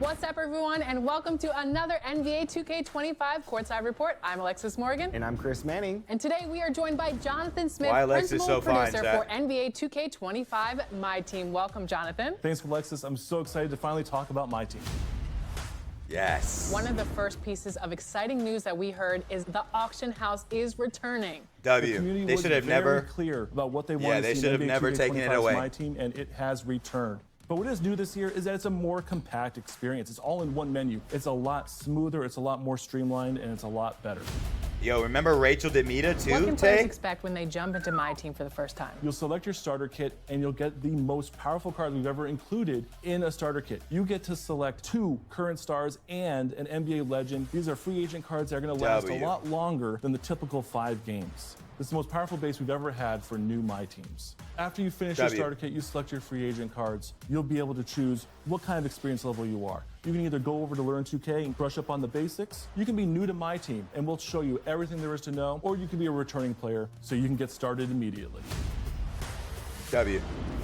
What's up, everyone, and welcome to another NBA 2K25 Courtside Report. I'm Alexis Morgan. And I'm Chris Manning. And today we are joined by Jonathan Smith, Alexis principal so fine, producer for NBA 2K25 MyTeam. Welcome, Jonathan. Thanks, Alexis. I'm so excited to finally talk about my team. Yes. One of the first pieces of exciting news that we heard is the auction house is returning. The They should have never clear about what they wanted. Yeah, they should have never taken it away. My team, and it has returned. But what is new this year is that it's a more compact experience. It's all in one menu. It's a lot smoother, it's a lot more streamlined, and it's a lot better. Yo, remember Rachel Demita too, What can players Tay? expect when they jump into my team for the first time? You'll select your starter kit, and you'll get the most powerful card we've ever included in a starter kit. You get to select 2 current stars and an NBA legend. These are free agent cards that are going to last a lot longer than the typical 5 games. This is the most powerful base we've ever had for new My Teams. After you finish your starter kit, you select your free agent cards. You'll be able to choose what kind of experience level you are. You can either go over to Learn 2K and brush up on the basics. You can be new to My Team, and we'll show you everything there is to know, or you can be a returning player, so you can get started immediately.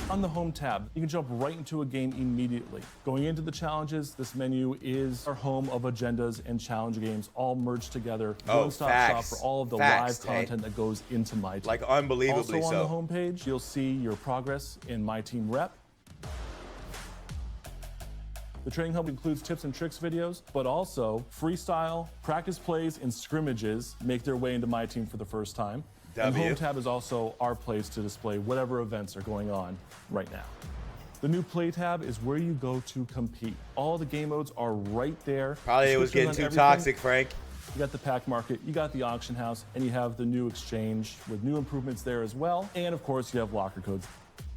On the Home tab, you can jump right into a game immediately. Going into the challenges, this menu is our home of agendas and challenge games all merged together. One-stop shop for all of the live content that goes into My Team. Like unbelievably Also on the home page, you'll see your progress in My Team Rep. The Training Hub includes tips and tricks videos, but also freestyle, practice plays, and scrimmages make their way into My Team for the first time. And Home tab is also our place to display whatever events are going on right now. The new Play tab is where you go to compete. All the game modes are right there. Probably it was getting too toxic, Frank. You got the pack market, you got the auction house, and you have the new exchange with new improvements there as well. And of course, you have locker codes.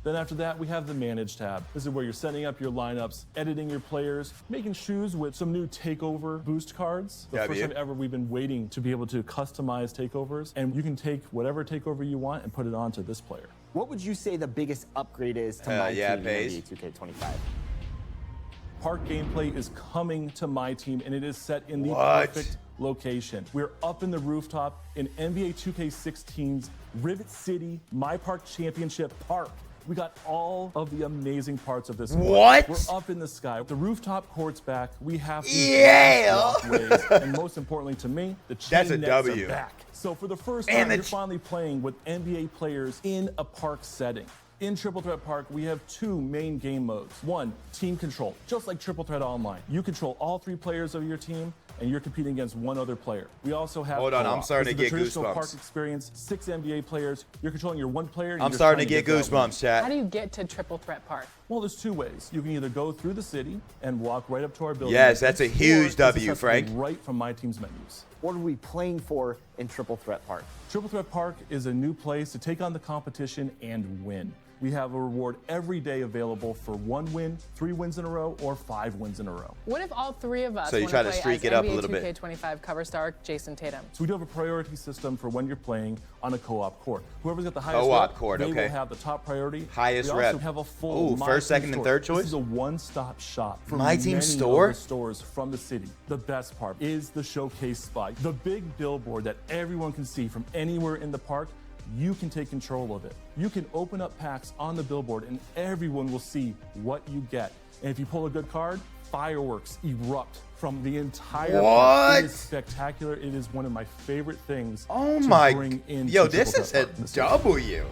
Then after that, we have the Manage tab. This is where you're setting up your lineups, editing your players, making shoes with some new takeover boost cards. The first time ever we've been waiting to be able to customize takeovers, and you can take whatever takeover you want and put it onto this player. What would you say the biggest upgrade is to My Team in NBA 2K25? Park gameplay is coming to My Team, and it is set in the perfect location. We're up in the rooftop in NBA 2K16's Rivet City My Park Championship Park. We got all of the amazing parts of this. We're up in the sky. The rooftop court's back. We have walkways, and most importantly to me, the chain nets are back. So for the first time, you're finally playing with NBA players in a park setting. In Triple Threat Park, we have 2 main game modes. 1, team control. Just like Triple Threat Online, you control all 3 players of your team, and you're competing against 1 other player. We also have I'm starting to get traditional goosebumps. park experience, 6 NBA players. You're controlling your 1 player. I'm starting to get goosebumps, chat. How do you get to Triple Threat Park? Well, there's 2 ways. You can either go through the city and walk right up to our building. Yes, that's a huge W, Frank. Right from My Team's menus. What are we playing for in Triple Threat Park? Triple Threat Park is a new place to take on the competition and win. We have a reward every day available for 1 win, 3 wins in a row, or 5 wins in a row. What if all 3 of us So you want try to to play streak as it up a NBA little bit. 2K25 cover star Jason Tatum? So we do have a priority system for when you're playing on a co-op court. Whoever's got the highest they will have the top priority. Highest we rep. also have a full first, second, and third choice? This is a one-stop shop for My Team many store? of the stores from the city. The best part is the showcase spot. The big billboard that everyone can see from anywhere in the park. You can take control of it. You can open up packs on the billboard and everyone will see what you get. And if you pull a good card, fireworks erupt from the entire park. It is spectacular. It is one of my favorite things to bring in. Yo, this is a W.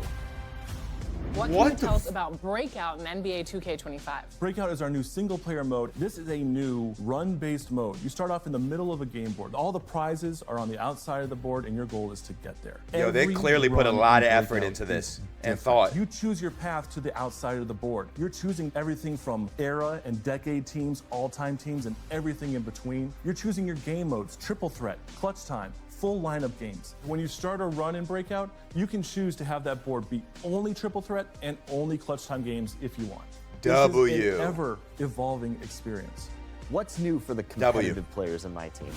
What can you tell us about Breakout in NBA 2K25? Breakout is our new single-player mode. This is a new run-based mode. You start off in the middle of a game board. All the prizes are on the outside of the board, and your goal is to get there. Yo, they clearly put a lot of effort into this and thought. You choose your path to the outside of the board. You're choosing everything from era and decade teams, all-time teams, and everything in between. You're choosing your game modes, triple threat, clutch time, full lineup games. When you start a run in Breakout, you can choose to have that board be only triple threat and only clutch time games if you want. W. This is an ever-evolving experience. What's new for the competitive players in My Team?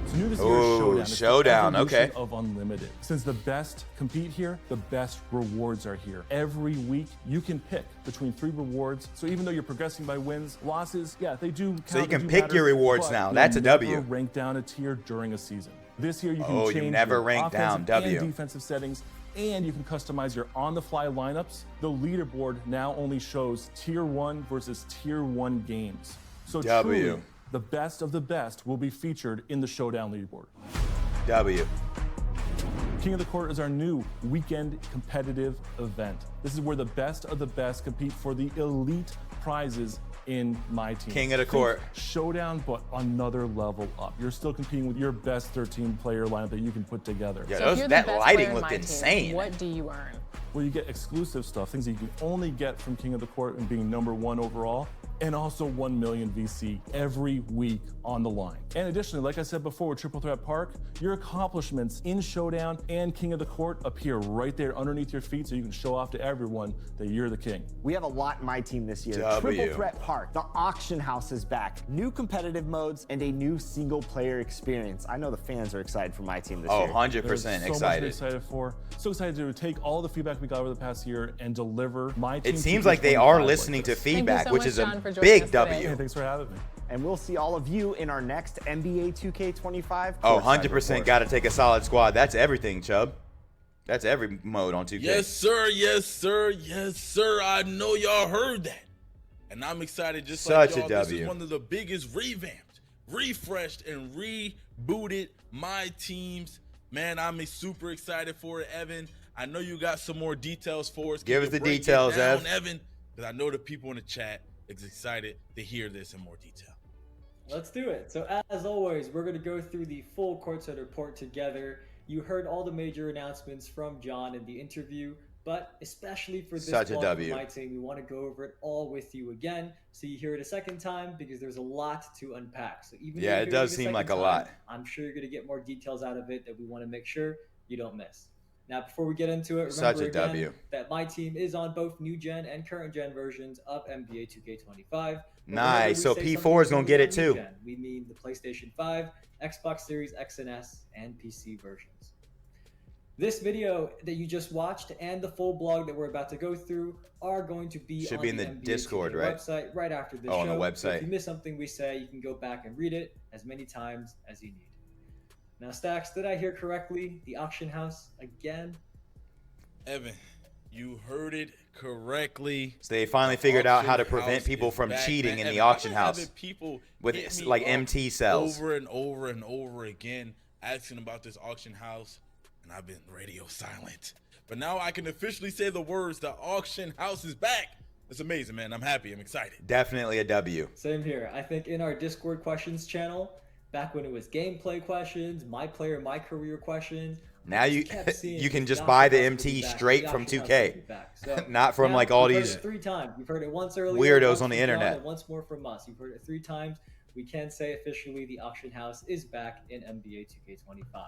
So new this year is Showdown. It's Showdown, the evolution okay. of Unlimited. Since the best compete here, the best rewards are here. Every week, you can pick between 3 rewards. So even though you're progressing by wins, losses, yeah, they do count. So you can pick your rewards now. That's a W. Rank down a tier during a season. This year, you can change you never your rank down, offensive W. and defensive settings. and you can customize your on-the-fly lineups. The leaderboard now only shows Tier 1 versus Tier 1 games. So truly, the best of the best will be featured in the Showdown leaderboard. W. King of the Court is our new weekend competitive event. This is where the best of the best compete for the elite prizes in my team. King of the Court. Showdown, but another level up. You're still competing with your best 13-player lineup that you can put together. Yeah, so that lighting looked insane. Team, what do you earn? Well, you get exclusive stuff, things that you can only get from King of the Court and being #1 overall, and also 1 million VC every week on the line. And additionally, like I said before with Triple Threat Park, your accomplishments in Showdown and King of the Court appear right there underneath your feet so you can show off to everyone that you're the king. We have a lot in my team this year. Triple Threat Park, the auction house is back, new competitive modes, and a new single-player experience. I know the fans are excited for my team this year. 100% There's so excited. much to be excited for. So excited to take all the feedback we got over the past year and deliver my team. It seems like they are listening to feedback, which is a big W. Hey, thanks for having me. And we'll see all of you in our next NBA 2K25. 100% got to take a solid squad. That's everything, Chubb. That's every mode on 2K. Yes, sir. Yes, sir. Yes, sir. I know y'all heard that. And I'm excited just like y'all. This is one of the biggest revamped, refreshed, and rebooted my teams. Man, I'm super excited for it, Evan. I know you got some more details for us. Give us the details, Evan, because I know the people in the chat is excited to hear this in more detail. Let's do it. So as always, we're going to go through the full courtside report together. You heard all the major announcements from John in the interview, but especially for this vlog for my team, we want to go over it all with you again, so you hear it a second time, because there's a lot to unpack. So even it does seem like a lot. I'm sure you're going to get more details out of it that we want to make sure you don't miss. Now, before we get into it, remember again that my team is on both new gen and current gen versions of NBA 2K25. Nice. So P4 is going to get it too. We mean the PlayStation 5, Xbox Series X and S, and PC versions. This video that you just watched and the full blog that we're about to go through are going to be on in the Discord, right? Website right after this show. On the website. So if you miss something we say, you can go back and read it as many times as you need. Now, Stacks, did I hear correctly? The auction house again? Evan, you heard it correctly. So they finally figured out how to prevent people from cheating in the auction house with like MT cells. Over and over and over again, asking about this auction house, and I've been radio silent. But now I can officially say the words, the auction house is back. It's amazing, man. I'm happy. I'm excited. Definitely a W. Same here. I think in our Discord questions channel, back when it was gameplay questions, my player, my career questions. Now you can just buy the MT straight from 2K, so not from like all these 3 times. You've heard it once earlier, weirdos on the internet. And once more from us. You've heard it 3 times. We can say officially the auction house is back in NBA 2K25.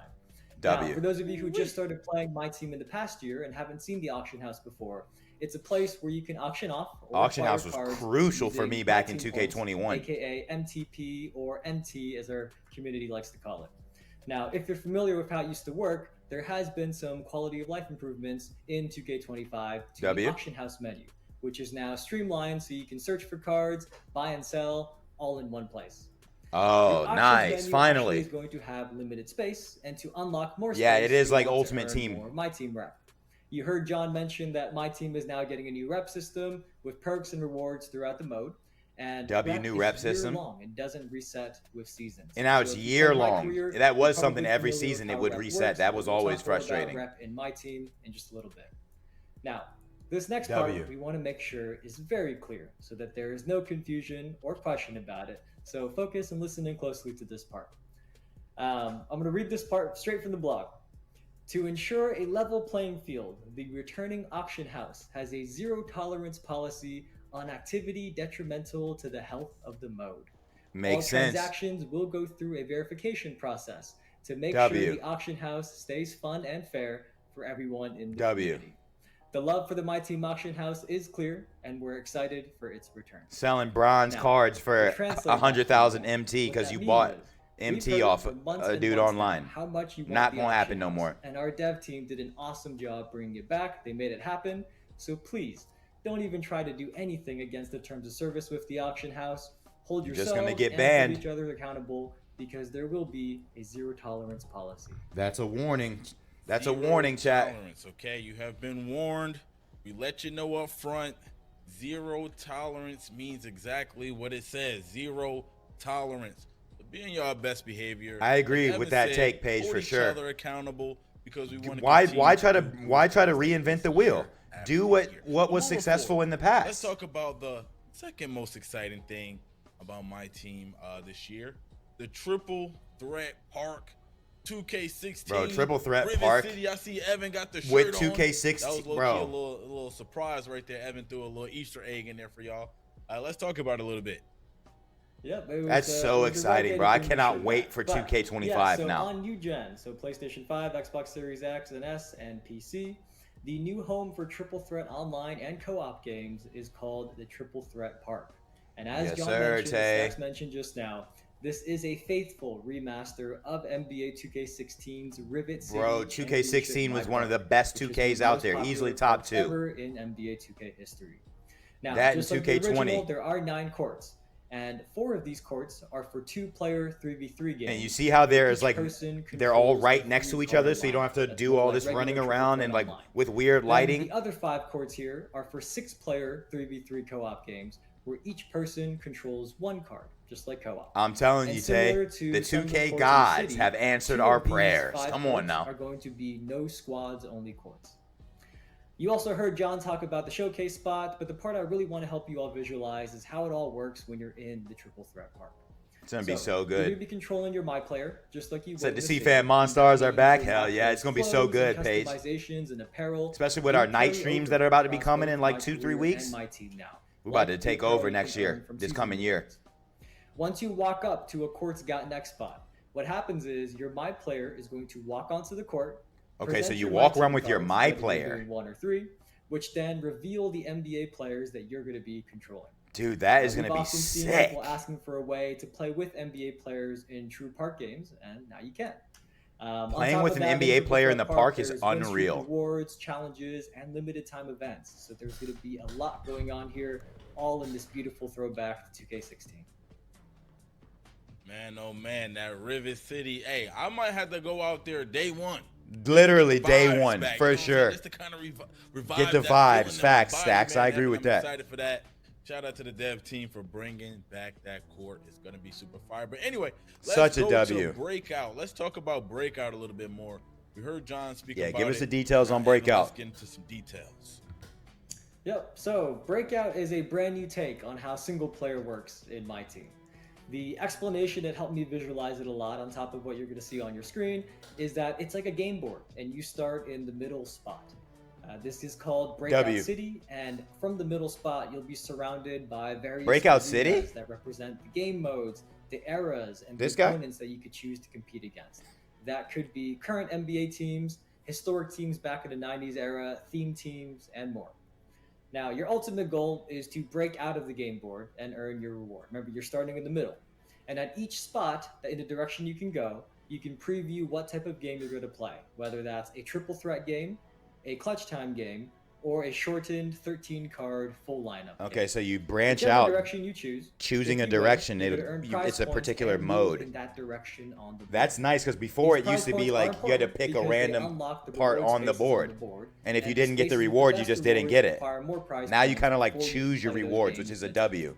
W. Now, for those of you who just started playing my team in the past year and haven't seen the auction house before, it's a place where you can auction off. Auction house was crucial for me back in 2K21, aka MTP or MT as our community likes to call it. Now, if you're familiar with how it used to work, there has been some quality of life improvements in 2K25 to the auction house menu, which is now streamlined so you can search for cards, buy and sell, all in one place. Oh, nice! Finally, is going to have limited space, and to unlock more space, yeah, it is like Ultimate Team. More my team rep. You heard John mention that my team is now getting a new rep system with perks and rewards throughout the mode. And new rep system. Long and doesn't reset with seasons. And now it's year long. That was something every season it would reset. That was always frustrating. Rep in my team in just a little bit. Now, this next part we want to make sure is very clear so that there is no confusion or question about it. So focus and listen in closely to this part. I'm going to read this part straight from the blog. To ensure a level playing field, the returning auction house has a zero tolerance policy on activity detrimental to the health of the mode. Makes sense. Transactions will go through a verification process to make sure the auction house stays fun and fair for everyone in the community. The love for the My Team auction house is clear, and we're excited for its return. Selling bronze cards for 100,000 MT because you bought MT off a dude online. How much you want Not going to happen no more. And our dev team did an awesome job bringing it back. They made it happen. So please, don't even try to do anything against the terms of service with the auction house. Hold yourself just gonna get and banned. hold each other accountable, because there will be a zero tolerance policy. That's a warning. That's a warning, chat. Tolerance, okay? You have been warned. We let you know up front. Zero tolerance means exactly what it says. Zero tolerance. So be on your best behavior. I agree with that take, Paige, for sure. Hold each other accountable because we want to why try to reinvent the wheel? Do what was successful in the past. Let's talk about the second most exciting thing about my team this year. The Triple Threat Park 2K16. Bro, Triple Threat Rivet Park. City. I see Evan got the shirt with on. 2K16, that was bro. A little surprise right there. Evan threw a little Easter egg in there for y'all. Let's talk about it a little bit. Yeah, that's so exciting, bro. I cannot wait for 2K25 so now. On new gen, so PlayStation 5, Xbox Series X and S, and PC, the new home for Triple Threat online and co-op games is called the Triple Threat Park. And as John mentioned just now, this is a faithful remaster of NBA 2K16's Rivet City. Bro, 2K16 was one of the best 2Ks out there, easily top 2 ever in NBA 2K history. Now, that just and like 2K20. The original, there are 9 courts. And 4 of these courts are for 2-player 3v3 games. And you see how there's like they're all right next to each other, so you don't have to do all this running around and like with weird lighting. And the other 5 courts here are for 6-player 3v3 co-op games, where each person controls 1 card, just like co-op. I'm telling you, Tay, the 2K gods have answered our prayers. Come on now. Are going to be no squads, only courts. You also heard John talk about the showcase spot, but the part I really want to help you all visualize is how it all works when you're in the Triple Threat Park. It's going to be so good. You're going to be controlling your My Player, just like you said to see fan Monstars are back. Hell yeah, it's going to be so good, Paige. And apparel. Especially with our night streams that are about to be coming in like 2-3 weeks. My team now. We're about to take over next year, this coming year. Once you walk up to a court's got next spot, what happens is your My Player is going to walk onto the court. Okay, so you walk around with your My Player. 1 or 3, which then reveal the NBA players that you're going to be controlling. Dude, that is going to be seen sick. People asking for a way to play with NBA players in true park games, and now you can. Playing with an NBA player in the park is unreal. Rewards, challenges, and limited time events. So there's going to be a lot going on here, all in this beautiful throwback to 2K16. Man, oh man, that Rivet City. Hey, I might have to go out there day 1. Literally day 1, back, for sure. Just to kind of revive get the vibes, facts, Stacks. I agree with that. I'm excited for that. Shout out to the dev team for bringing back that court. It's going to be super fire. But anyway, let's go to Breakout. Let's talk about Breakout a little bit more. We heard John speak about it. Yeah, give us the details on Breakout. Let's get into some details. Yep, so Breakout is a brand new take on how single player works in my team. The explanation that helped me visualize it a lot, on top of what you're going to see on your screen, is that it's like a game board, and you start in the middle spot. This is called Breakout City, and from the middle spot, you'll be surrounded by various Breakout City that represent the game modes, the eras, and the opponents opponents that you could choose to compete against. That could be current NBA teams, historic teams back in the 90s era, theme teams, and more. Now, your ultimate goal is to break out of the game board and earn your reward. Remember, you're starting in the middle. And at each spot, in the direction you can go, you can preview what type of game you're going to play, whether that's a triple threat game, a clutch time game, or a shortened 13-card full lineup. Okay, game. so you branch out, direction you choose, choosing a direction. It's a particular mode. In that direction on the board. That's nice, because before it used to be like you had to pick a random part on the board. And if you didn't get the reward, you just didn't get it. Now you kind of like choose your rewards, which is a W.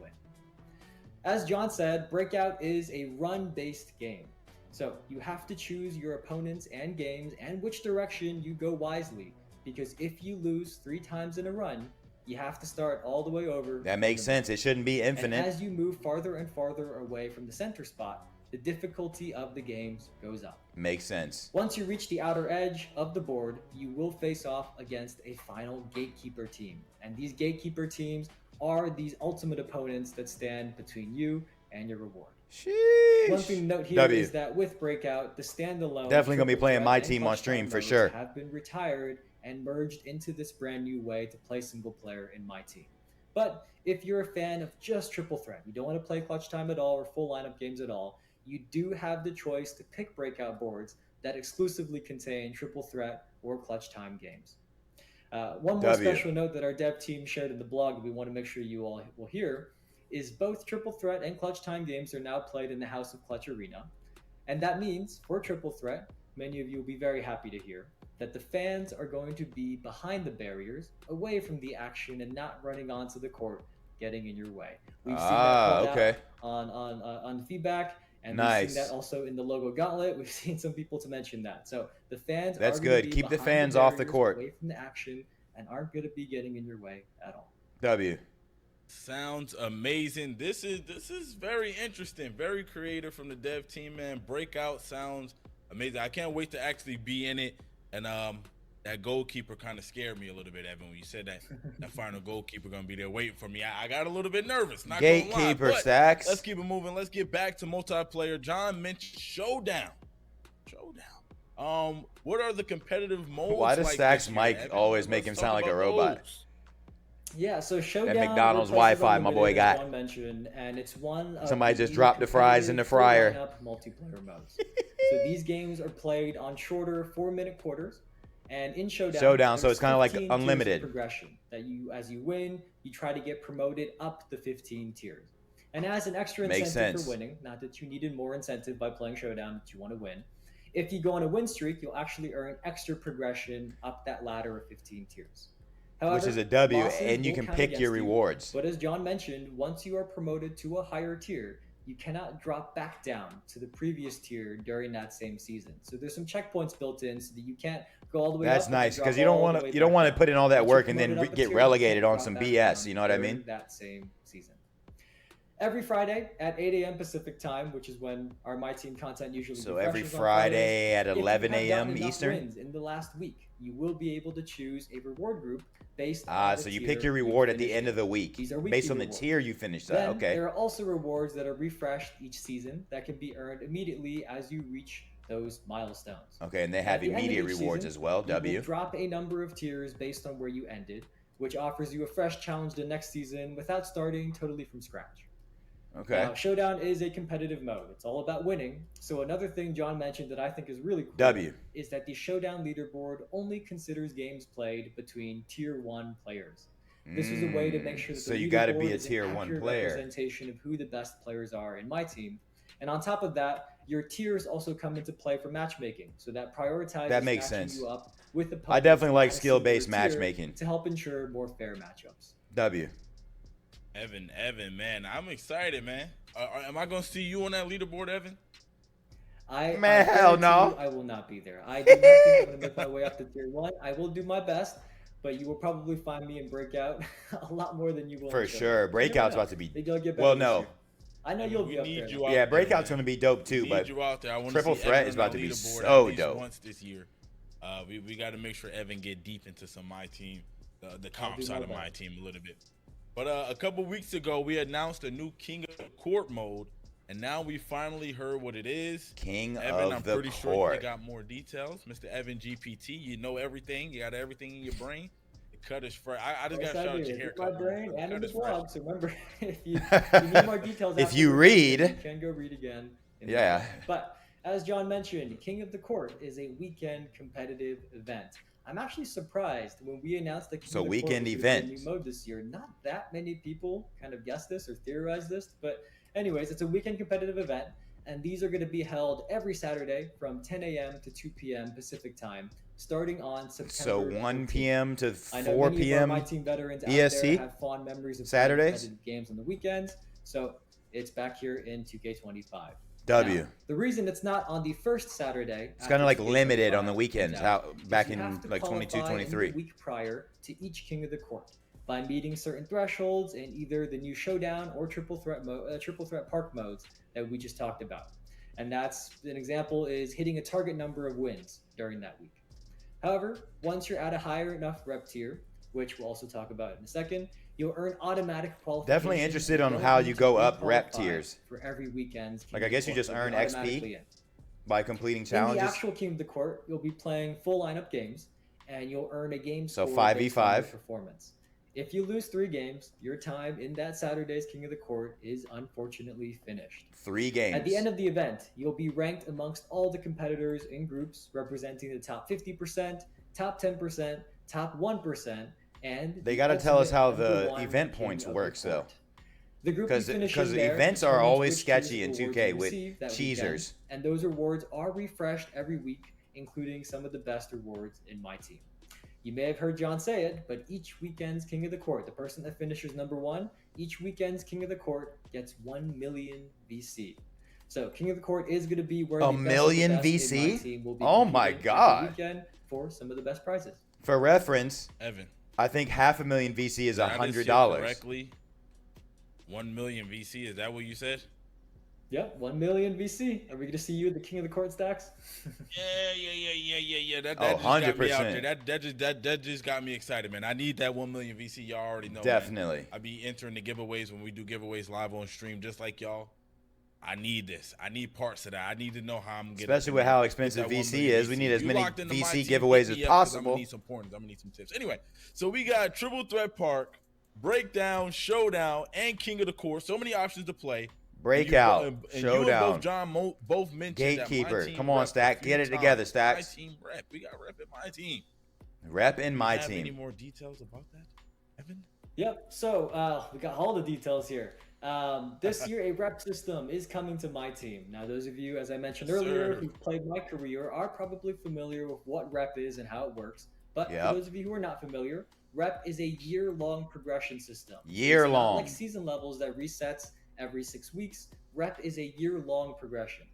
As John said, Breakout is a run-based game. So you have to choose your opponents and games and which direction you go wisely. Because if you lose 3 times in a run, you have to start all the way over. That makes sense. It shouldn't be infinite. And as you move farther and farther away from the center spot, the difficulty of the games goes up. Makes sense. Once you reach the outer edge of the board, you will face off against a final gatekeeper team. And these gatekeeper teams are these ultimate opponents that stand between you and your reward. Sheesh. One thing to note here is that with Breakout, the standalone definitely gonna be playing my team on stream for sure. Have been retired and merged into this brand new way to play single player in my team. But if you're a fan of just triple threat, you don't want to play clutch time at all or full lineup games at all, you do have the choice to pick Breakout boards that exclusively contain triple threat or clutch time games. One more special note that our dev team shared in the blog we want to make sure you all will hear is both triple threat and clutch time games are now played in the House of Clutch Arena. And that means for triple threat, many of you will be very happy to hear that the fans are going to be behind the barriers, away from the action, and not running onto the court, getting in your way. We've seen that called out on feedback, and we've seen that also in the logo gauntlet. We've seen some people to mention that. So the fans That's are going to good. be Keep the behind fans off the barriers, court. away from the action, and aren't going to be getting in your way at all. W. Sounds amazing. This is very interesting, very creative from the dev team, man. Breakout sounds amazing. I can't wait to actually be in it. And that goalkeeper kind of scared me a little bit, Evan, when you said that final goalkeeper gonna be there waiting for me. I got a little bit nervous. Not Gatekeeper Stacks. Let's keep it moving. Let's get back to multiplayer. John mentioned Showdown. What are the competitive modes? Why does like Stacks this Mike year, always make him sound like a robot? Yeah, so Showdown. That McDonald's Wi-Fi, my boy got. One mentioned, and it's one. Somebody just dropped the fries in the fryer. Multiplayer modes. So these games are played on shorter 4-minute quarters, and in Showdown. So it's kind of like unlimited progression. That as you win, you try to get promoted up the 15 tiers. And as an extra incentive for winning, not that you needed more incentive by playing Showdown, but you want to win. If you go on a win streak, you'll actually earn extra progression up that ladder of 15 tiers. However, which is a W, and you can pick your rewards. But as John mentioned, once you are promoted to a higher tier, you cannot drop back down to the previous tier during that same season. So there's some checkpoints built in so that you can't go all the way up. That's nice, because you don't want to put in all that work and then get relegated on some BS. You know what I mean? That same season. Every Friday at 8 a.m. Pacific time, which is when our MyTeam content usually so every Friday at 11 a.m. Eastern. In the last week, you will be able to choose a reward group based on so you pick your reward at the end of the week. These are based on the tier you finished at. Okay. There are also rewards that are refreshed each season that can be earned immediately as you reach those milestones. Okay, and they have immediate rewards as well. W. You drop a number of tiers based on where you ended, which offers you a fresh challenge the next season without starting totally from scratch. Okay. Now, Showdown is a competitive mode. It's all about winning. So another thing John mentioned that I think is really cool is that the Showdown leaderboard only considers games played between Tier 1 players. This is a way to make sure that the you got to be a is Tier an 1 player. Representation of who the best players are in MyTeam. And on top of that, your tiers also come into play for matchmaking. So that prioritizes you up with the I definitely like skill-based matchmaking to help ensure more fair matchups. W. Evan, man, I'm excited, man. Am I gonna see you on that leaderboard, Evan? Hell no. I will not be there. I do not think I'm gonna make my way up to Tier 1. I will do my best, but you will probably find me in Breakout a lot more than you will. For sure, Breakout's about to be. Well, no. I know you'll be up there. Yeah, Breakout's gonna be dope too, but Triple Threat is about to be so dope. Once this year, we got to make sure Evan get deep into some MyTeam, the comp side of MyTeam a little bit. But a couple weeks ago, we announced a new King of the Court mode, and now we finally heard what it is. King Evan, of the Court. I'm pretty sure you got more details. Mr. Evan GPT, you know everything. You got everything in your brain. The cut is fresh. I just got to shout out your haircut. My brain and in the vlog. So remember, if you need more details, if you read, you can go read again. Yeah. But as John mentioned, King of the Court is a weekend competitive event. I'm actually surprised when we announced the King of the weekend Court event new mode this year. Not that many people kind of guessed this or theorized this, but anyways, it's a weekend competitive event, and these are going to be held every Saturday from 10 a.m. to 2 p.m. Pacific time, starting on September. So 1 p.m. to 4 p.m. I know many of our MyTeam veterans out there have fond memories of Saturdays games on the weekends, so it's back here in 2K25. W. Now, the reason it's not on the first Saturday, it's kind of like limited on the weekends. Back in like 22, 23. The week prior to each King of the Court by meeting certain thresholds in either the new Showdown or Triple Threat Park modes that we just talked about. And that's an example is hitting a target number of wins during that week. However, once you're at a higher enough rep tier, which we'll also talk about in a second, you'll earn automatic qualification. Definitely interested on how you go up rep tiers. For every weekend's Like I guess you just earn XP by completing challenges. In the actual King of the Court, you'll be playing full lineup games, and you'll earn a game score. So 5v5 performance. If you lose 3 games, your time in that Saturday's King of the Court is unfortunately finished. 3 games. At the end of the event, you'll be ranked amongst all the competitors in groups representing the top 50%, top 10%, top 1%, and they got to tell us how the event points works though. Because events are always sketchy in 2K with cheesers. And those rewards are refreshed every week including some of the best rewards in my team. You may have heard John say it, but each weekend's King of the Court, the person that finishes #1, each weekend's King of the Court gets 1 million VC. So King of the Court is going to be where a the million best VC? in my team will be. Oh my God! Weekend for some of the best prizes. For reference, Evan, I think $500,000 VC is $100. Correctly, 1 million VC. Is that what you said? Yep, 1 million VC. Are we going to see you at the King of the Court stacks? Yeah. That Oh, just got me out 100%. there. That just got me excited, man. I need that 1 million VC. Y'all already know. Definitely. Man. I be entering the giveaways when we do giveaways live on stream, just like y'all. I need this. I need parts of that. I need to know how I'm getting. Especially with how expensive VC is. We need as many VC giveaways as possible. I'm gonna need some pointers. I'm gonna need some tips. Anyway, so we got Triple Threat Park, Breakdown, Showdown, and King of the Court. So many options to play. Breakout, and Showdown, you and both John both mentioned Gatekeeper. That Come on, Stack. Get it together, Stacks. My team rep. We got rep in my team. Rep in my Have team. Any more details about that, Evan? Yep. So we got all the details here. This year, a rep system is coming to my team. Now, those of you, as I mentioned earlier, who've played my career are probably familiar with what rep is and how it works. But for those of you who are not familiar, rep is a year-long progression system. Year-long. Like season levels that resets every 6 weeks. Rep is a year-long progression.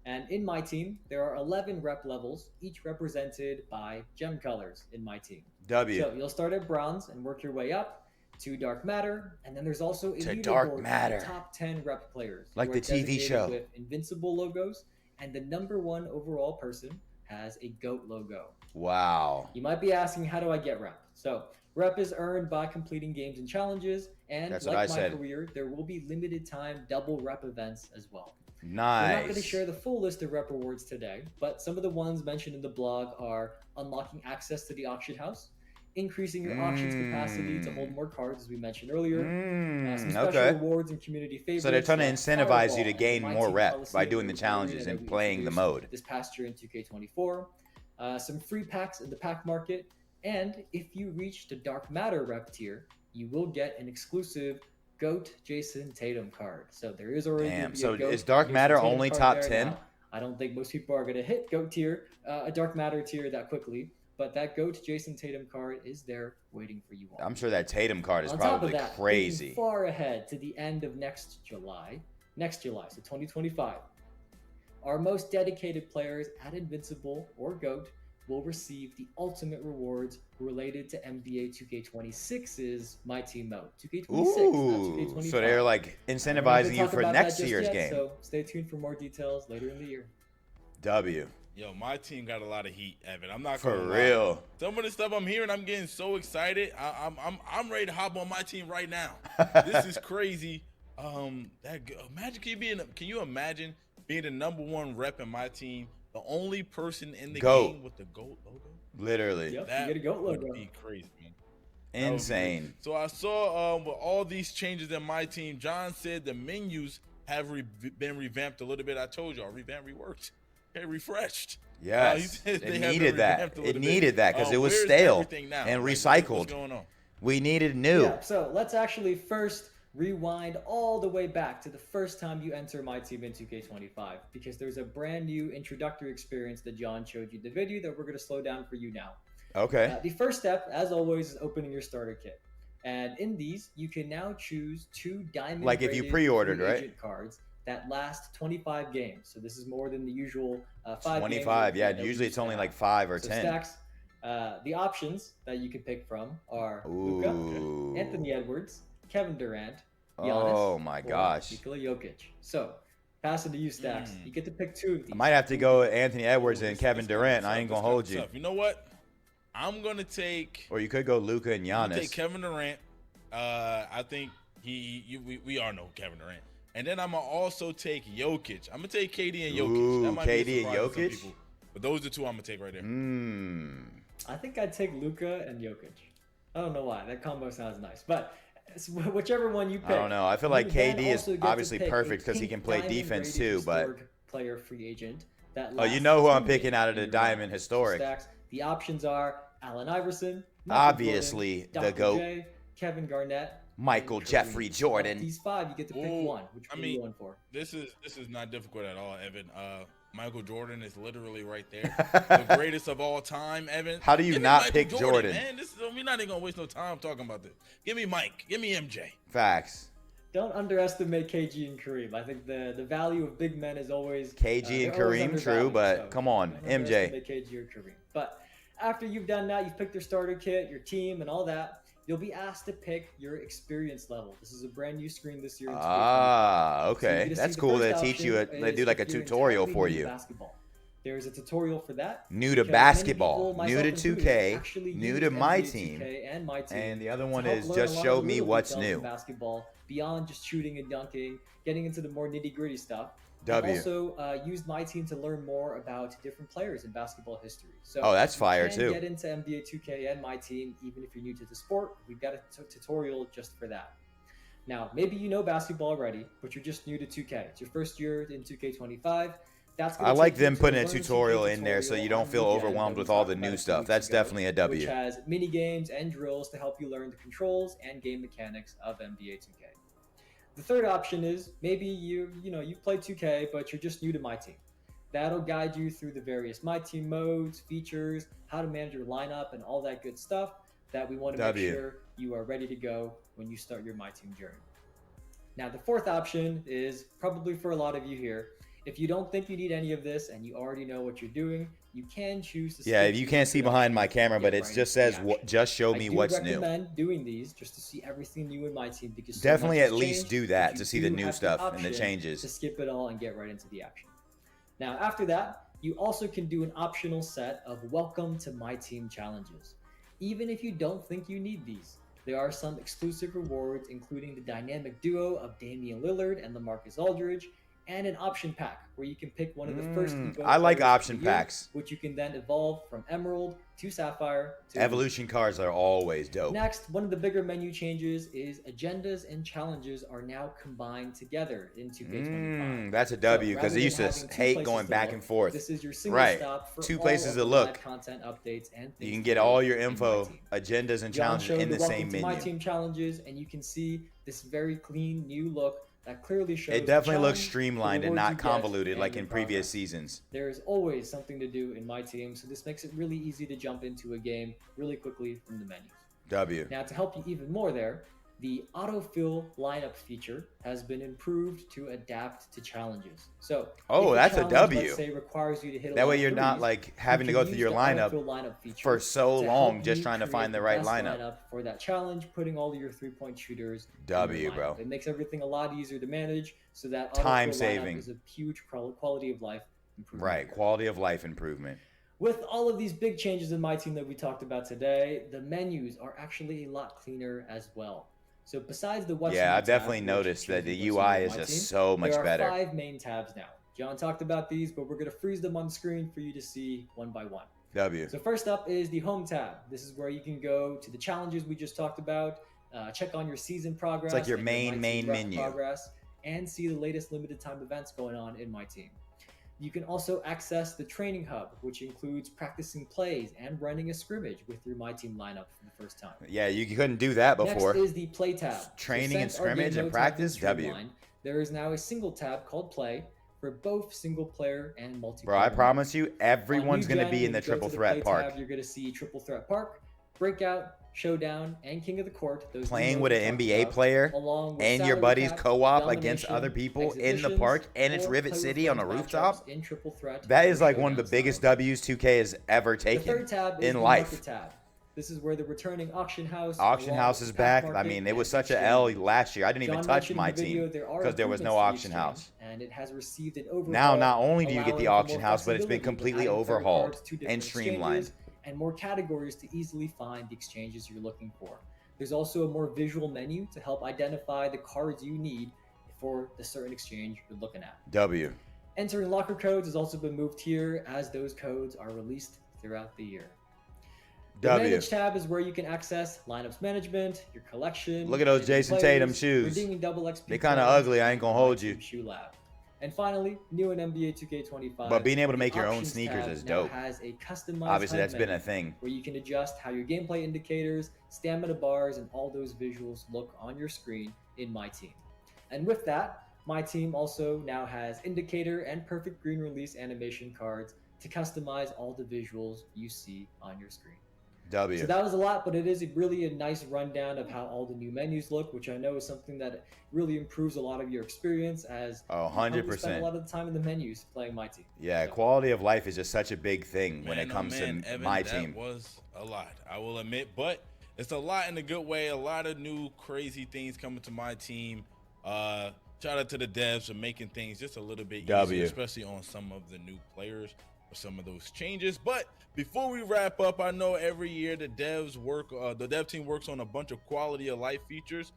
And in my team, there are 11 rep levels, each represented by gem colors in my team. W. So you'll start at bronze and work your way up to Dark Matter, and then there's also a To leaderboard Dark for Matter. the top 10 rep players, Like who the are TV designated show. with invincible logos, and the #1 overall person has a GOAT logo. Wow. You might be asking, how do I get rep? So rep is earned by completing games and challenges, and That's what like I my said. career, there will be limited time double rep events as well. Nice. We're not going to share the full list of rep rewards today, but some of the ones mentioned in the blog are unlocking access to the auction house, increasing your auctions capacity to hold more cards, as we mentioned earlier, some special rewards and community favorites. So they're trying to incentivize you to Fireball gain and more MyTeam rep Coliseum by doing the area challenges that and we playing the introduced mode. This past year in 2K24, some free packs in the pack market, and if you reach the Dark Matter rep tier, you will get an exclusive GOAT Jason Tatum card. So there is already So a GOAT is Dark Jason Matter Tatum only card top there. 10? Now, I don't think most people are going to hit GOAT tier, a Dark Matter tier that quickly, but that GOAT Jason Tatum card is there waiting for you all. I'm sure that Tatum card is On top probably of that, crazy. thinking far ahead to the end of next July, so 2025, our most dedicated players at Invincible or GOAT will receive the ultimate rewards related to NBA 2K26's My Team mode. 2K26, not 2K25. So they're like incentivizing you for next year's game. So stay tuned for more details later in the year. W. Yo, my team got a lot of heat, Evan. I'm not For gonna real. lie. Some of the stuff I'm hearing, I'm getting so excited. I'm ready to hop on my team right now. This is crazy. Imagine can you imagine being the #1 rep in my team, the only person in the game with the GOAT logo? Literally. Yep, That you get a GOAT logo. would be crazy, man. Insane. So I saw with all these changes in my team, John said the menus have been revamped a little bit. I told y'all, revamped, reworked. Okay, refreshed. Yes, it needed that. It needed that because it was stale and recycled. What's going on? We needed new. Yeah, so let's actually first rewind all the way back to the first time you enter my team in 2K25, because there's a brand new introductory experience that John showed you in the video that we're going to slow down for you now. Okay. The first step, as always, is opening your starter kit. And in these, you can now choose 2 diamond Like if you pre-ordered, free right? agent cards that last 25 games. So this is more than the usual 5 25, games yeah. that we Usually used it's to only have. like 5 or So 10. Stacks, the options that you can pick from are Luka, Ooh. Anthony Edwards, Kevin Durant, Giannis, Oh my or gosh. Nikola Jokic. So pass it to you, Stacks. You get to pick 2 of these. I might have to go with Anthony Edwards and Kevin Durant. I ain't gonna hold you. You know what? I'm gonna take. Or you could go Luka and I'm gonna take Giannis. Kevin Durant. I think we all know Kevin Durant. And then I'm gonna also take Jokic. I'm gonna take KD and Jokic. Ooh, That might be a KD and surprise to some Jokic? people. But those are the 2 I'm gonna take right there. I think I'd take Luka and Jokic. I don't know why. That combo sounds nice. But whichever one you pick. I don't know. I feel like you then KD is also get to obviously pick a perfect because he pink can play diamond defense rated too, but historic player free agent that oh, you lasts know who I'm 2 picking games out of the in your Diamond lineup. Historic. Stacks. The options are Allen Iverson, Michael Obviously, Jordan, the Dr. GOAT. J, Kevin Garnett, Michael Jeffrey Jordan. These 5, you get to pick one. Which one are you going for? This is not difficult at all, Evan. Michael Jordan is literally right there. The greatest of all time, Evan. How do you not pick Jordan? Man, we're not even gonna waste no time talking about this. Give me Mike. Give me MJ. Facts. Don't underestimate KG and Kareem. I think the value of big men is always KG and Kareem, true, but so come on, MJ. KG or Kareem. But after you've done that, you've picked your starter kit, your team, and all that. You'll be asked to pick your experience level. This is a brand new screen this year. Okay, so that's cool. They teach you. They do like a tutorial for you. Basketball. There's a tutorial for that. New to basketball, new to 2K, new to my team, and the other one is just show me what's new. Basketball beyond just shooting and dunking, getting into the more nitty-gritty stuff. I've also used my team to learn more about different players in basketball history. So that's fire too. Get into NBA 2K and my team, even if you're new to the sport. We've got a tutorial just for that. Now, maybe you know basketball already, but you're just new to 2K. It's your first year in 2K25. I like them putting a tutorial in there so you don't feel overwhelmed with all the new stuff. That's definitely a W. Which has mini games and drills to help you learn the controls and game mechanics of NBA 2K. The third option is maybe you play 2K, but you're just new to my team. That'll guide you through the various my team modes, features, how to manage your lineup, and all that good stuff that we want to make sure you are ready to go when you start your my team journey. Now, the fourth option is probably for a lot of you here. If you don't think you need any of this and you already know what you're doing, you can choose to. Yeah, you can't see behind my camera, but it just says, "Just show me what's new." I recommend doing these just to see everything new in my team because definitely at least do that to see the new stuff and the changes. To skip it all and get right into the action. Now, after that, you also can do an optional set of Welcome to My Team challenges. Even if you don't think you need these, there are some exclusive rewards, including the dynamic duo of Damian Lillard and LaMarcus Aldridge, and an option pack where you can pick one of the first. I like option packs, which you can then evolve from Emerald to Sapphire. To Evolution cards are always dope. Next, one of the bigger menu changes is agendas and challenges are now combined together in 2K25. That's a W because I used to hate going back and forth. This is your single stop for 2 places to look. Content updates and things you can get all your info, agendas, and challenges in the same menu. My team challenges, and you can see this very clean new look. That clearly shows it definitely looks streamlined and not convoluted like in previous seasons. There's always something to do in my team, so this makes it really easy to jump into a game really quickly from the menus. W. Now, to help you even more there, the autofill lineup feature has been improved to adapt to challenges. So, that's a W. Let's say requires you to hit that way you're not like having to go through your lineup for so long just trying to find the right lineup for that challenge, putting all of your 3-point shooters. W, bro. It makes everything a lot easier to manage, so that time saving is a huge quality of life improvement. Right, quality of life improvement. With all of these big changes in my team that we talked about today, the menus are actually a lot cleaner as well. So besides the I've definitely noticed that the UI is just so much better. There are 5 main tabs now. John talked about these, but we're going to freeze them on screen for you to see one by one. W. So first up is the home tab. This is where you can go to the challenges we just talked about, check on your season progress. It's like your main menu. Progress, and see the latest limited time events going on in my team. You can also access the training hub, which includes practicing plays and running a scrimmage with your My Team lineup for the first time. Yeah, you couldn't do that before. Next is the play tab. Training and scrimmage and practice, W. There is now a single tab called play for both single player and multiplayer. Bro, I promise you, everyone's going to be in the triple threat park. You're going to see triple threat park, breakout, Showdown, and King of the Court. Playing with an NBA player and your buddies co-op against other people in the park, and it's Rivet City on a rooftop. That is like one of the biggest W's 2K has ever taken in life. This is where the returning auction house. Auction house is back. I mean, it was such an L last year. I didn't even touch my team because there was no auction house. And it has received an overhaul. Now, not only do you get the auction house, but it's been completely overhauled and streamlined. And more categories to easily find the exchanges you're looking for. There's also a more visual menu to help identify the cards you need for the certain exchange you're looking at. W. Entering locker codes has also been moved here as those codes are released throughout the year. The Manage tab is where you can access lineups management, your collection. Look at those Jason Tatum shoes. Redeeming double XP. They kind of ugly. I ain't gonna hold you. Shoe lab. And finally, new in NBA 2K25. But being able to make your own sneakers is dope. Has a customized Obviously, that's been a thing. Where you can adjust how your gameplay indicators, stamina bars, and all those visuals look on your screen in MyTeam. And with that, MyTeam also now has indicator and perfect green release animation cards to customize all the visuals you see on your screen. W. So that was a lot, but it is really a nice rundown of how all the new menus look, which I know is something that really improves a lot of your experience as 100%. spend a lot of the time in the menus playing MyTeam. Yeah, so quality of life is just such a big thing when it comes to Evan, MyTeam. That was a lot, I will admit, but it's a lot in a good way. A lot of new crazy things coming to MyTeam. Shout out to the devs for making things just a little bit easier, especially on some of the new players or some of those changes. But before we wrap up, I know every year the dev team works on a bunch of quality of life features.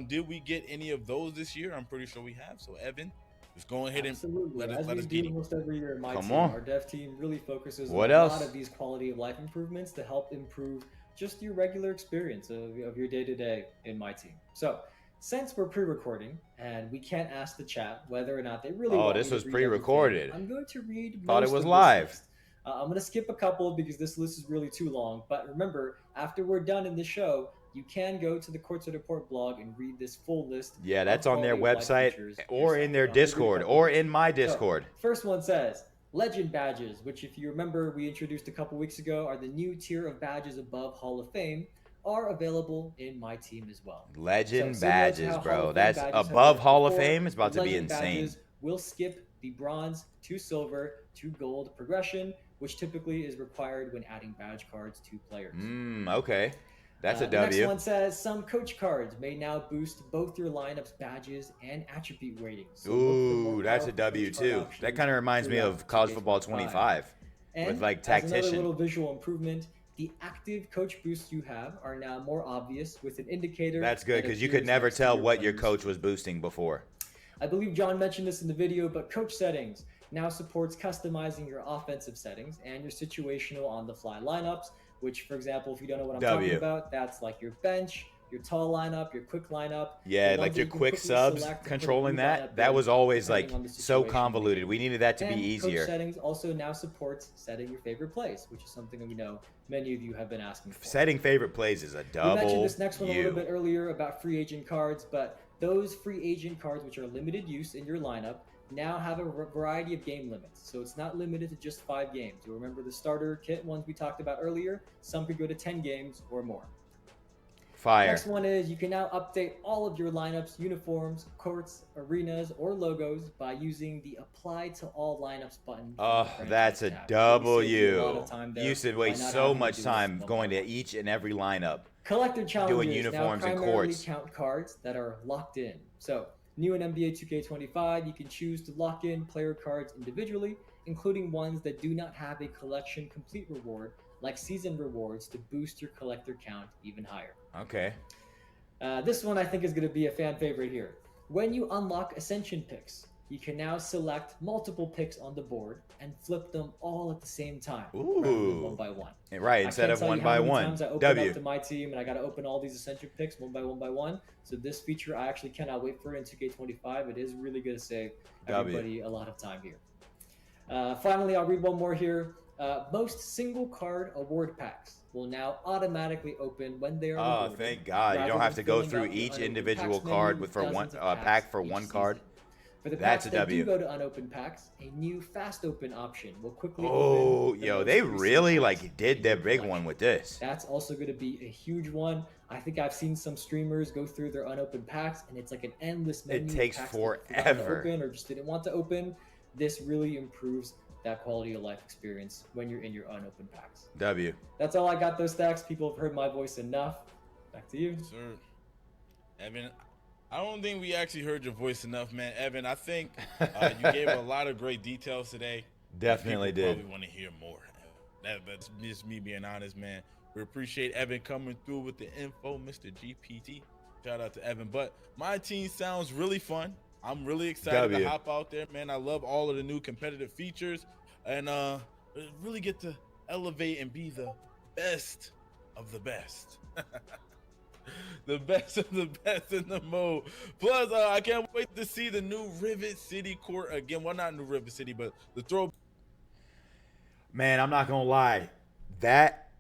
Did we get any of those this year? I'm pretty sure we have. So Evan, just go ahead and let us get it. Almost every year in my team, our dev team really focuses on a lot of these quality of life improvements to help improve just your regular experience of your day-to-day in MyTeam. So since we're pre-recording and we can't ask the chat whether or not they really want this me was to read pre-recorded. I'm going to read Thought most it was of live. This list. I'm going to skip a couple because this list is really too long. But remember, after we're done in the show, you can go to the Courtside Report blog and read this full list. Yeah, that's on their website or in their Discord or in my Discord. So, first one says, Legend badges, which if you remember we introduced a couple weeks ago, are the new tier of badges above Hall of Fame, are available in MyTeam as well. Legend badges, bro. That's above Hall of Fame. It's about to be insane. We'll skip the bronze to silver to gold progression, which typically is required when adding badge cards to players. Okay. That's a W. The next one says some coach cards may now boost both your lineup's badges and attribute ratings. So ooh, that's a W too. That kind of reminds me of College Football 25 with like tactician. Another little visual improvement. The active coach boosts you have are now more obvious with an indicator. That's good because you could never tell what your coach was boosting before. I believe John mentioned this in the video, but coach settings now supports customizing your offensive settings and your situational on-the-fly lineups, which, for example, if you don't know what I'm talking about, that's like your bench, your tall lineup, your quick lineup. Yeah, like your quick subs, controlling that. That was always like so convoluted. We needed that to be easier. Coach settings also now supports setting your favorite plays, which is something that we know many of you have been asking for. Setting favorite plays is a double. We mentioned this next one a little bit earlier about free agent cards, but those free agent cards, which are limited use in your lineup, now have a variety of game limits. So it's not limited to just 5 games. You'll remember the starter kit ones we talked about earlier. Some could go to 10 games or more. Fire. Next one is you can now update all of your lineups, uniforms, courts, arenas, or logos by using the Apply to All Lineups button. Oh, that's a W. You used to waste so much time going to each and every lineup. Collector challenges doing uniforms now and primarily courts. Count cards that are locked in. So new in NBA 2K25, you can choose to lock in player cards individually, including ones that do not have a collection complete reward, like season rewards, to boost your collector count even higher. Okay. This one I think is going to be a fan favorite here. When you unlock Ascension picks, you can now select multiple picks on the board and flip them all at the same time. Ooh. One by one. Right, instead of one by one. I open up to my team and I got to open all these Ascension picks one by one. So this feature, I actually cannot wait for it in 2K25. It is really going to save everybody a lot of time here. Finally, I'll read one more here. Most single card award packs will now automatically open when they are rewarded. Oh, thank God. You don't have to go through each individual card with pack for one card. For the packs that do go to unopened packs, a new fast open option will quickly open. Oh, yo, they really did their big one with this. That's also going to be a huge one. I think I've seen some streamers go through their unopened packs, and it's like an endless menu. It takes forever. Open or just didn't want to open. This really improves that quality of life experience when you're in your unopened packs. W. That's all I got, those stacks. People have heard my voice enough. Back to you. Sir. Evan, I don't think we actually heard your voice enough, man. Evan, I think you gave a lot of great details today. Definitely did. Probably want to hear more. That's just me being honest, man. We appreciate Evan coming through with the info, Mr. GPT. Shout out to Evan. But my team sounds really fun. I'm really excited to hop out there, man. I love all of the new competitive features and really get to elevate and be the best of the best. The best of the best in the mode. Plus, I can't wait to see the new Rivet City court again. Well, not new Rivet City, but the throw. Man, I'm not going to lie. That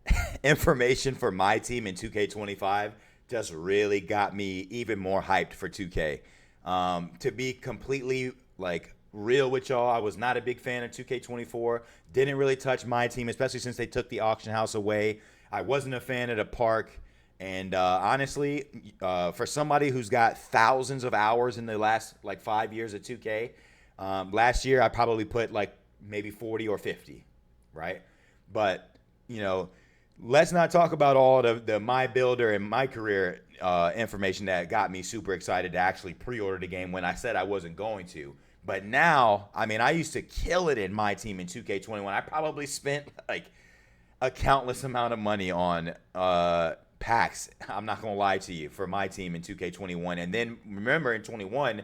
information for my team in 2K25 just really got me even more hyped for 2K. To be completely, like, real with y'all, I was not a big fan of 2K24. Didn't really touch my team, especially since they took the auction house away. I wasn't a fan of the park. And honestly, for somebody who's got thousands of hours in the last, like, 5 years of 2K, last year I probably put, like, maybe 40 or 50, right? But, you know, let's not talk about all the my builder and my career information that got me super excited to actually pre-order the game when I said I wasn't going to. But now, I mean, I used to kill it in my team in 2K21. I probably spent, like, a countless amount of money on packs, I'm not gonna lie to you, for my team in 2K21. And then remember, in 21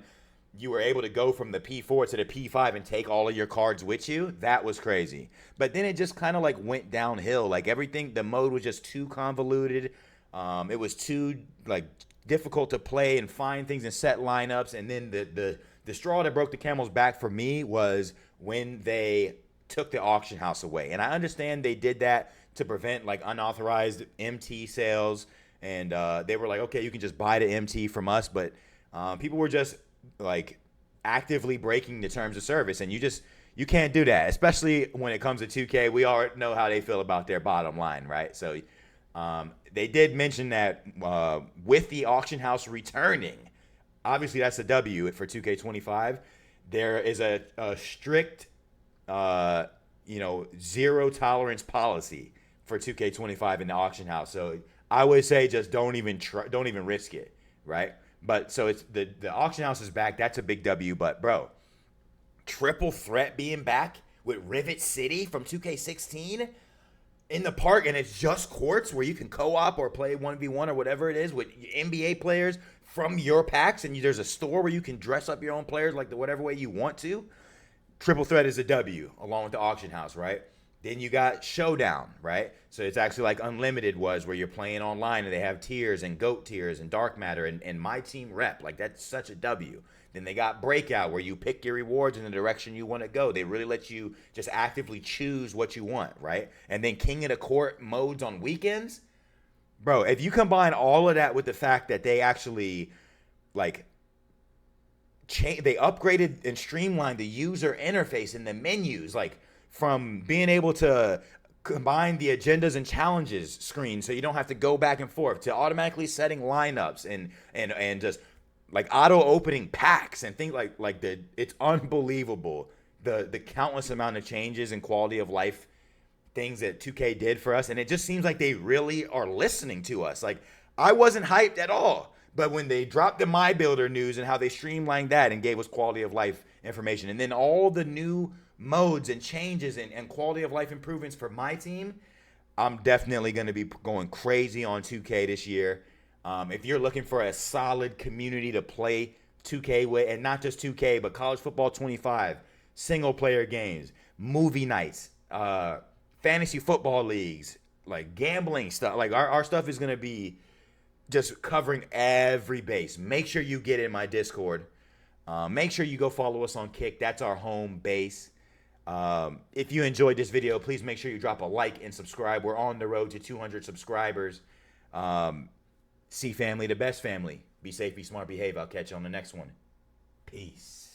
you were able to go from the P4 to the P5 and take all of your cards with you. That was crazy. But then it just kind of like went downhill. Like everything, the mode was just too convoluted. It was too like difficult to play and find things and set lineups. And then the straw that broke the camel's back for me was when they took the auction house away. And I understand they did that to prevent like unauthorized MT sales, and they were like, okay, you can just buy the MT from us, but people were just like actively breaking the terms of service, and you can't do that, especially when it comes to 2K. We already know how they feel about their bottom line, right? So they did mention that with the auction house returning, obviously that's a W for 2K25. There is a strict zero tolerance policy for 2K25 in the auction house. So I would say just don't even risk it, right? But so it's the auction house is back. That's a big W. But bro, triple threat being back with Rivet City from 2K16 in the park, and it's just courts where you can co-op or play 1v1 or whatever it is with NBA players from your packs, and there's a store where you can dress up your own players like whatever way you want to. Triple threat is a W along with the auction house, right? Then you got Showdown, right? So it's actually like Unlimited was, where you're playing online and they have tiers and GOAT tiers and Dark Matter and My Team Rep. Like that's such a W. Then they got Breakout, where you pick your rewards in the direction you want to go. They really let you just actively choose what you want, right? And then King of the Court modes on weekends. Bro, if you combine all of that with the fact that they actually like they upgraded and streamlined the user interface and the menus, like from being able to combine the agendas and challenges screen so you don't have to go back and forth, to automatically setting lineups and just like auto opening packs and things like it's unbelievable the countless amount of changes and quality of life things that 2K did for us. And it just seems like they really are listening to us. Like I wasn't hyped at all, but when they dropped the My Builder news and how they streamlined that and gave us quality of life information, and then all the new modes and changes and quality of life improvements for my team, I'm definitely going to be going crazy on 2K this year. If you're looking for a solid community to play 2K with, and not just 2K, but College Football 25, single player games, movie nights, fantasy football leagues, like gambling stuff, like our stuff is going to be just covering every base. Make sure you get in my Discord. Make sure you go follow us on Kick. That's our home base. If you enjoyed this video, please make sure you drop a like and subscribe. We're on the road to 200 subscribers. See family, the best family. Be safe, be smart, behave. I'll catch you on the next one. Peace.